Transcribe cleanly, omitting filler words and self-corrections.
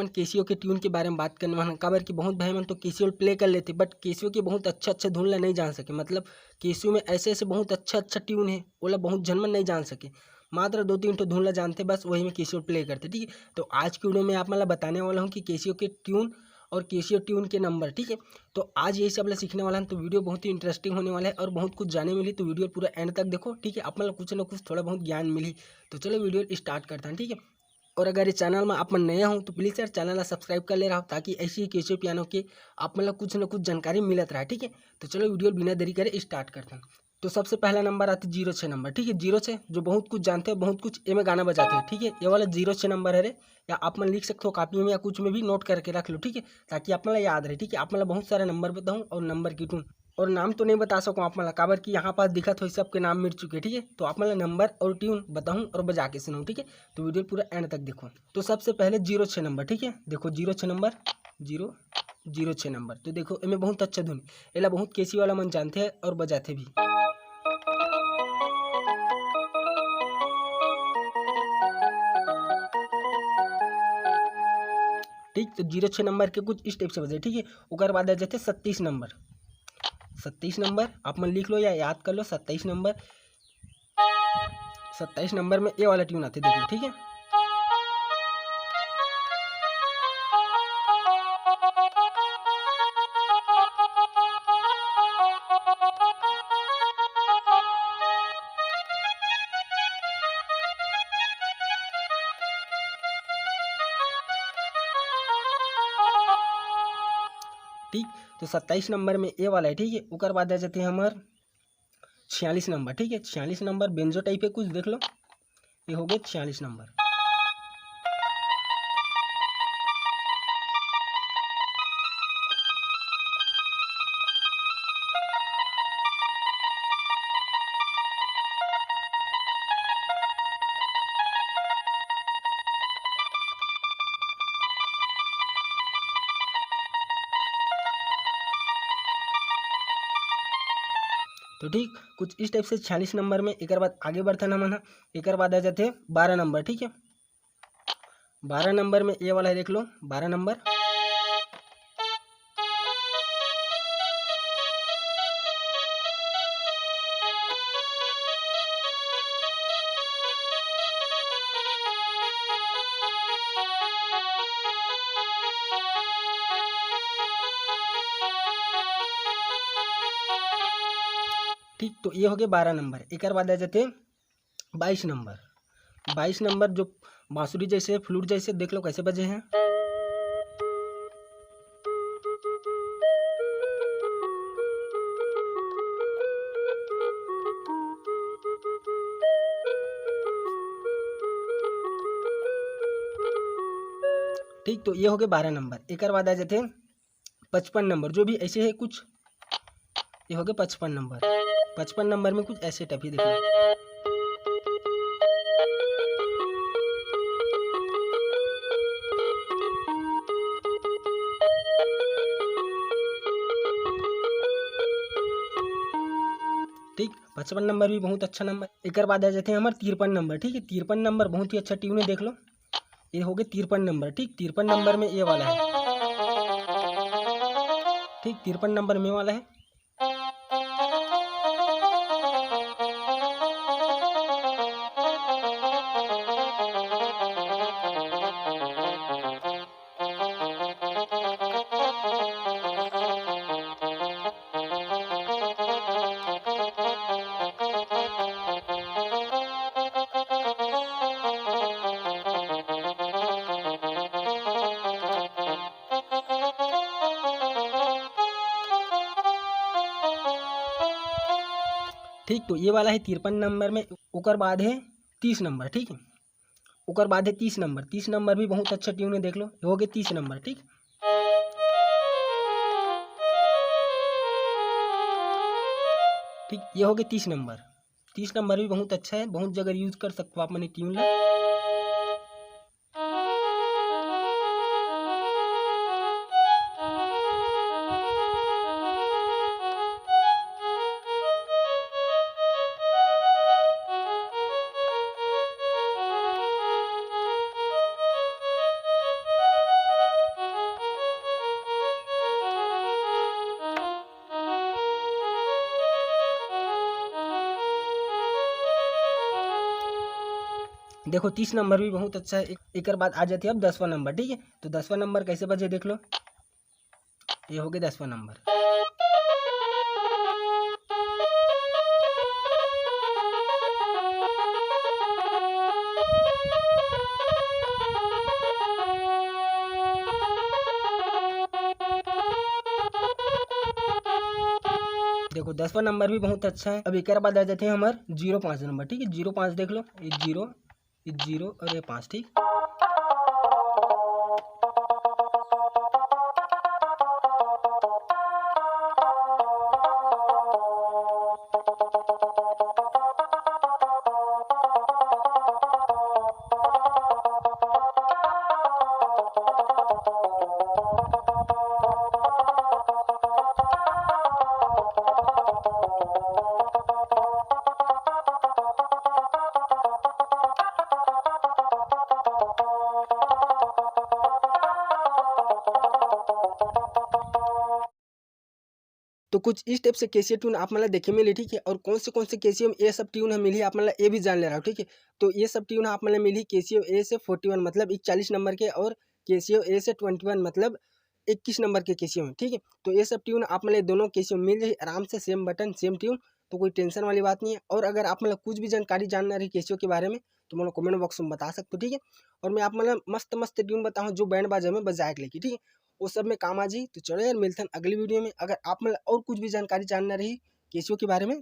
मन केसियो के ट्यून के बारे में बात करने वाला काबर कि बहुत भाई मन तो केसियो प्ले कर लेते, बट केसियो के बहुत अच्छा धुन ला नहीं जान सके। मतलब केसियो में ऐसे बहुत अच्छा ट्यून है, ओला बहुत जनमन नहीं जान सके। मात्र 2-3 ठो धुन ला जानते, बस वही में केसियो प्ले करते। ठीक है, तो आज की वीडियो में आप मतलब बताने वाला हूँ कि केसियो के ट्यून और केसियो ट्यून के नंबर। ठीक है, तो आज यही सब सीखने वाला है, तो वीडियो बहुत ही इंटरेस्टिंग होने वाला है और बहुत कुछ जाने मिली, तो वीडियो पूरा एंड तक देखो। ठीक है, आप मतलब कुछ ना कुछ थोड़ा बहुत ज्ञान मिली। तो चलो वीडियो स्टार्ट करते हैं। ठीक है, और अगर इस चैनल में आप मन नया हो तो प्लीज़ यार चैनल सब्सक्राइब कर ले रहा हो, ताकि ऐसी ही केसियो पियानो के आप मतलब कुछ ना कुछ जानकारी मिलत रहा है। ठीक है, तो चलो वीडियो बिना देरी करे स्टार्ट करते हैं। तो सबसे पहला नंबर आता है 06 नंबर। ठीक है, 06 जो बहुत कुछ जानते हैं, बहुत कुछ ए में गाना बजाते हैं। ठीक है, ये वाला 06 नंबर है रे, या आप मन लिख सकते हो कॉपी में या कुछ में भी नोट करके रख लो। ठीक है, ताकि आप मतलब याद रहे। ठीक है, आप मतलब बहुत सारे नंबर बताऊँ और नंबर की टून और नाम तो नहीं बता सकूँ आप मतलब काबर कि यहाँ पास दिखत हो सबके नाम मिट चुके। ठीक है, तो आप मतलब नंबर और ट्यून बताऊँ और बजा के सुनाऊँ। ठीक है, तो वीडियो पूरा एंड तक देखो। तो सबसे पहले 06 नंबर। ठीक है, देखो 06 नंबर, 06 नंबर। तो देखो इनमें बहुत अच्छा धुन, एला बहुत केसी वाला मन जानते हैं और बजाते भी। ठीक, तो 06 नंबर के कुछ स्टेप से बजे। ठीक है, उकर बाद आ जाते 27 नंबर। 27 नंबर आप मन लिख लो या याद कर लो। 27 नंबर, 27 नंबर में ये वाला ट्यून आते देख लो। ठीक है, ठीक, तो 27 नंबर में ए वाला है। ठीक है, उकर बाद आ जाते हैं हमार 46 नंबर। ठीक है, 46 नंबर बेंजो टाइप है कुछ, देख लो ये हो गए 46 नंबर। तो ठीक, कुछ इस टाइप से 46 नंबर में। एक बाद आगे बढ़ता ना मन, एक बाद आ जाते 12 नंबर। ठीक है, 12 नंबर में ये वाला है देख लो, 12 नंबर। ठीक, तो ये हो गए 12 नंबर। एक बाद आ जाते 22 नंबर। 22 नंबर जो बांसुरी जैसे फ्लूट जैसे देख लो कैसे बजे हैं। ठीक, तो ये हो गए 12 नंबर। एक बाद आ जाते 55 नंबर, जो भी ऐसे है कुछ, ये हो गए 55 नंबर। 55 नंबर में कुछ ऐसे टपी देख लो। ठीक, 55 नंबर भी बहुत अच्छा नंबर। एक बाद आ जाते हैं हमारे 53 नंबर। ठीक है, 53 नंबर बहुत ही अच्छा ट्यून है, देख लो ये हो गए 53 नंबर। ठीक, 53 नंबर में ये वाला है। ठीक, 53 नंबर में वाला है। ठीक, तो ये वाला है 53 नंबर में। उकर बाद है 30 नंबर। ठीक है, उकर बाद है 30 नंबर। 30 नंबर भी बहुत अच्छा ट्यून है, देख लो ये हो गए 30 नंबर। ठीक, ठीक, ये हो गए 30 नंबर। 30 नंबर भी बहुत अच्छा है, बहुत जगह यूज कर सकते हो आप मैंने ट्यून ला। देखो 30 नंबर भी बहुत अच्छा है। एक बाद आ जाती है अब 10वां नंबर। ठीक है, तो 10वां नंबर कैसे बजे देख लो, ये हो गया 10वां नंबर। देखो 10वां नंबर भी बहुत अच्छा है। अब एक बाद आ जाते हैं हमारे 05 नंबर। ठीक है, 05 देख लो, ये जीरो और ये 5। ठीक, तो कुछ इस टाइप से कैसियो ट्यून आप मतलब देखे मिली। ठीक है, और कौन से कैसियो में ये सब ट्यून है मिली आप मतलब ये भी जान ले रहा हो। ठीक है, तो ये सब ट्यून आप मतलब मिली कैसियो ए से 41 मतलब 41 नंबर के, और कैसियो ए से 21 मतलब 21 नंबर के कैसियो में। ठीक है, तो ये सब ट्यून आप मतलब दोनों कैसियो मिल जाए आराम से, सेम बटन सेम ट्यून, तो कोई टेंशन वाली बात नहीं है। और अगर आप मतलब कुछ भी जानकारी जानना रही कैसियो के बारे में तो मतलब कमेंट बॉक्स में बता सकते हो। ठीक है, और मैं आप मतलब मस्त मस्त ट्यून बताऊँ जो बैंड बाजा में बजाया के लेके। ठीक है, वो सब में काम आ जाए। तो चलो यार, मिलते हैं अगली वीडियो में। अगर आप मतलब और कुछ भी जानकारी जानना रही केसियो के बारे में